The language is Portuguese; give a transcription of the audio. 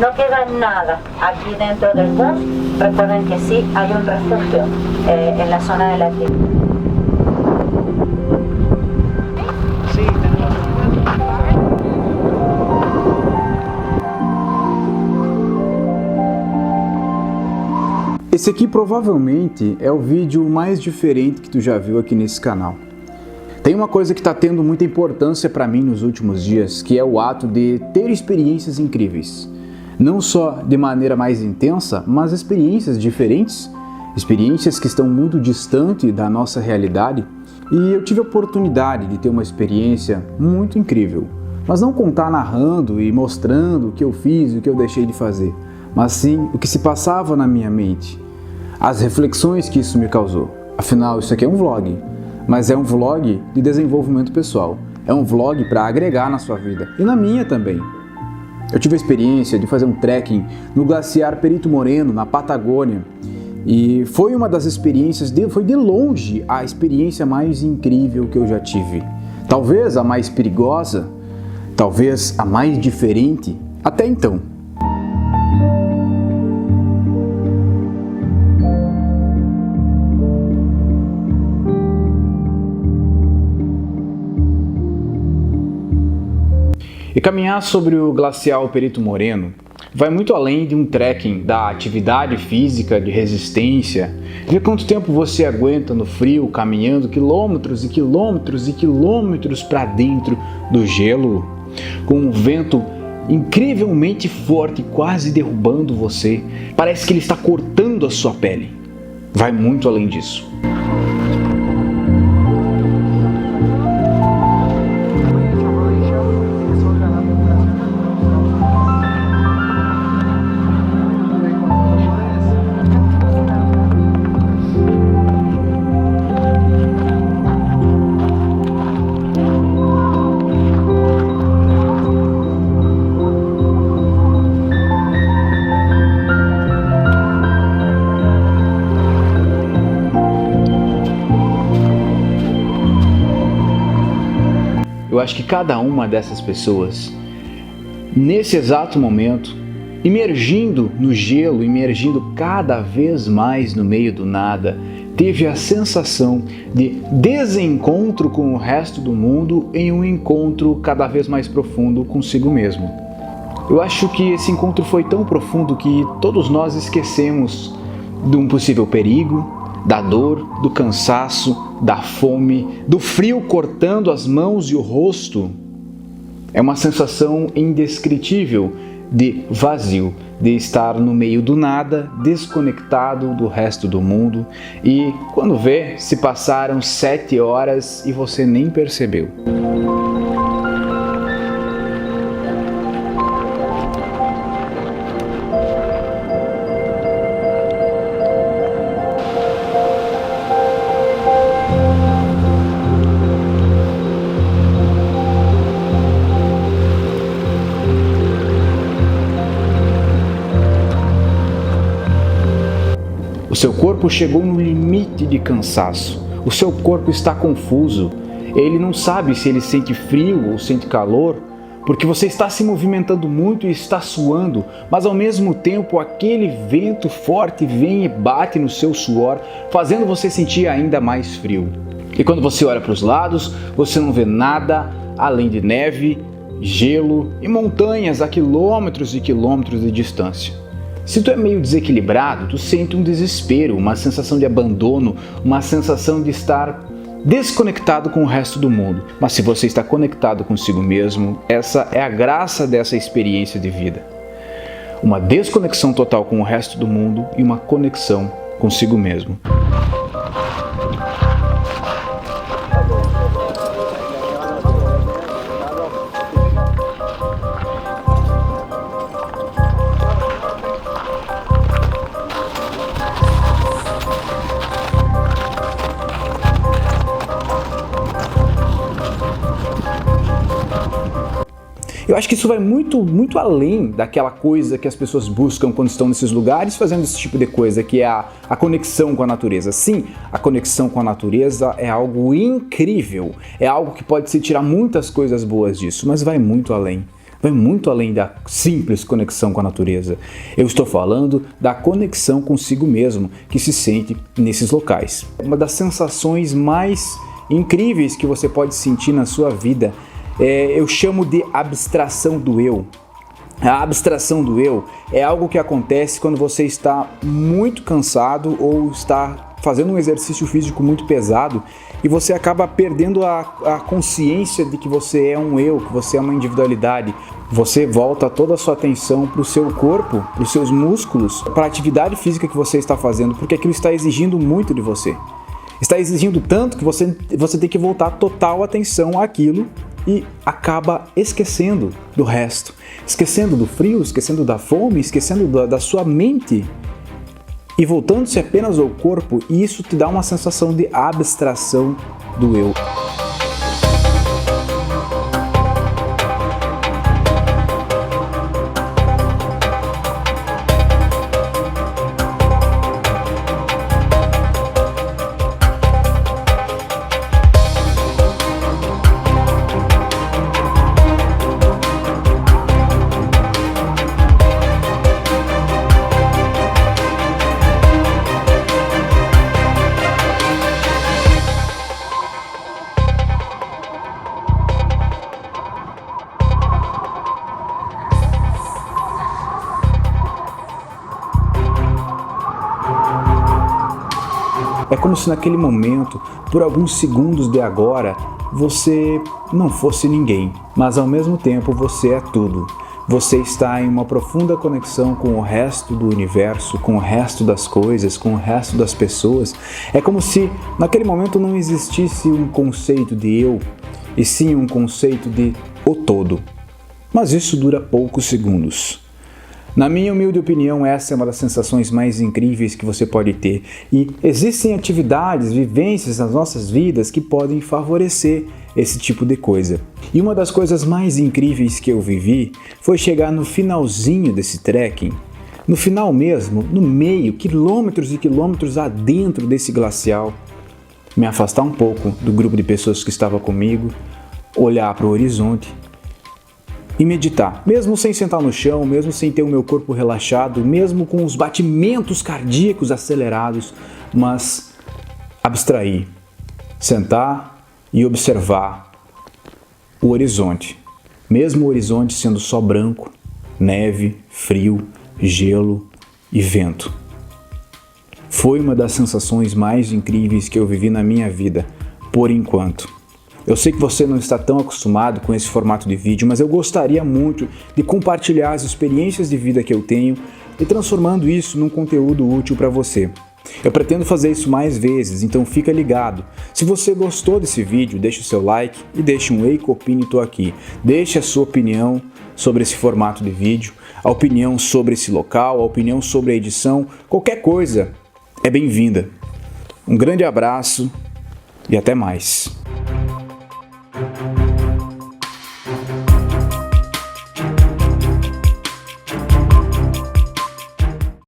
no queda nada aquí dentro del bosque. Recuerden que sí hay un refugio en la zona de la tribu. Esse aqui provavelmente é o vídeo mais diferente que tu já viu aqui nesse canal. Tem uma coisa que está tendo muita importância para mim nos últimos dias, que é o ato de ter experiências incríveis. Não só de maneira mais intensa, mas experiências diferentes, experiências que estão muito distantes da nossa realidade. E eu tive a oportunidade de ter uma experiência muito incrível. Mas não contar narrando e mostrando o que eu fiz e o que eu deixei de fazer, mas sim o que se passava na minha mente, as reflexões que isso me causou. Afinal, isso aqui é um vlog, mas é um vlog de desenvolvimento pessoal. É um vlog para agregar na sua vida e na minha também. Eu tive a experiência de fazer um trekking no glaciar Perito Moreno, na Patagônia, e foi uma das experiências, foi de longe a experiência mais incrível que eu já tive. Talvez a mais perigosa, talvez a mais diferente até então. E caminhar sobre o glacial Perito Moreno vai muito além de um trekking, da atividade física, de resistência. Ver quanto tempo você aguenta no frio, caminhando quilômetros e quilômetros e quilômetros para dentro do gelo, com um vento incrivelmente forte, quase derrubando você. Parece que ele está cortando a sua pele. Vai muito além disso. Eu acho que cada uma dessas pessoas, nesse exato momento, imergindo no gelo, imergindo cada vez mais no meio do nada, teve a sensação de desencontro com o resto do mundo em um encontro cada vez mais profundo consigo mesmo. Eu acho que esse encontro foi tão profundo que todos nós esquecemos de um possível perigo, da dor, do cansaço, da fome, do frio cortando as mãos e o rosto. É uma sensação indescritível de vazio, de estar no meio do nada, desconectado do resto do mundo, e quando vê, se passaram 7 horas e você nem percebeu. O seu corpo chegou no limite de cansaço. O seu corpo está confuso. Ele não sabe se ele sente frio ou sente calor, porque você está se movimentando muito e está suando, mas ao mesmo tempo aquele vento forte vem e bate no seu suor, fazendo você sentir ainda mais frio. E quando você olha para os lados, você não vê nada além de neve, gelo e montanhas a quilômetros e quilômetros de distância. Se tu é meio desequilibrado, tu sente um desespero, uma sensação de abandono, uma sensação de estar desconectado com o resto do mundo. Mas se você está conectado consigo mesmo, essa é a graça dessa experiência de vida. Uma desconexão total com o resto do mundo e uma conexão consigo mesmo. Eu acho que isso vai muito além daquela coisa que as pessoas buscam quando estão nesses lugares fazendo esse tipo de coisa, que é a conexão com a natureza. Sim, a conexão com a natureza é algo incrível, é algo que pode se tirar muitas coisas boas disso, mas vai muito além. vai muito além da simples conexão com a natureza. Eu estou falando da conexão consigo mesmo que se sente nesses locais. Uma das sensações mais incríveis que você pode sentir na sua vida eu chamo de abstração do eu. A abstração do eu é algo que acontece quando você está muito cansado ou está fazendo um exercício físico muito pesado e você acaba perdendo a consciência de que você é um eu, que você é uma individualidade. Você volta toda a sua atenção para o seu corpo, para os seus músculos, para a atividade física que você está fazendo, porque aquilo está exigindo muito de você. Está exigindo tanto que você tem que voltar total atenção àquilo e acaba esquecendo do resto, esquecendo do frio, esquecendo da fome, esquecendo da sua mente e voltando-se apenas ao corpo, e isso te dá uma sensação de abstração do eu. É como se naquele momento, por alguns segundos de agora, você não fosse ninguém, mas ao mesmo tempo você é tudo. Você está em uma profunda conexão com o resto do universo, com o resto das coisas, com o resto das pessoas. É como se naquele momento não existisse um conceito de eu, e sim um conceito de o todo. Mas isso dura poucos segundos. Na minha humilde opinião, essa é uma das sensações mais incríveis que você pode ter. E existem atividades, vivências nas nossas vidas que podem favorecer esse tipo de coisa. E uma das coisas mais incríveis que eu vivi foi chegar no finalzinho desse trekking, no final mesmo, no meio, quilômetros e quilômetros adentro desse glacial, me afastar um pouco do grupo de pessoas que estava comigo, olhar para o horizonte e meditar, mesmo sem sentar no chão, mesmo sem ter o meu corpo relaxado, mesmo com os batimentos cardíacos acelerados, mas abstrair, sentar e observar o horizonte, mesmo o horizonte sendo só branco, neve, frio, gelo e vento. Foi uma das sensações mais incríveis que eu vivi na minha vida, por enquanto. Eu sei que você não está tão acostumado com esse formato de vídeo, mas eu gostaria muito de compartilhar as experiências de vida que eu tenho e transformando isso num conteúdo útil para você. Eu pretendo fazer isso mais vezes, então fica ligado. Se você gostou desse vídeo, deixe o seu like e deixe um Ei Copini, tô aqui. Deixe a sua opinião sobre esse formato de vídeo, a opinião sobre esse local, a opinião sobre a edição, qualquer coisa é bem-vinda. Um grande abraço e até mais.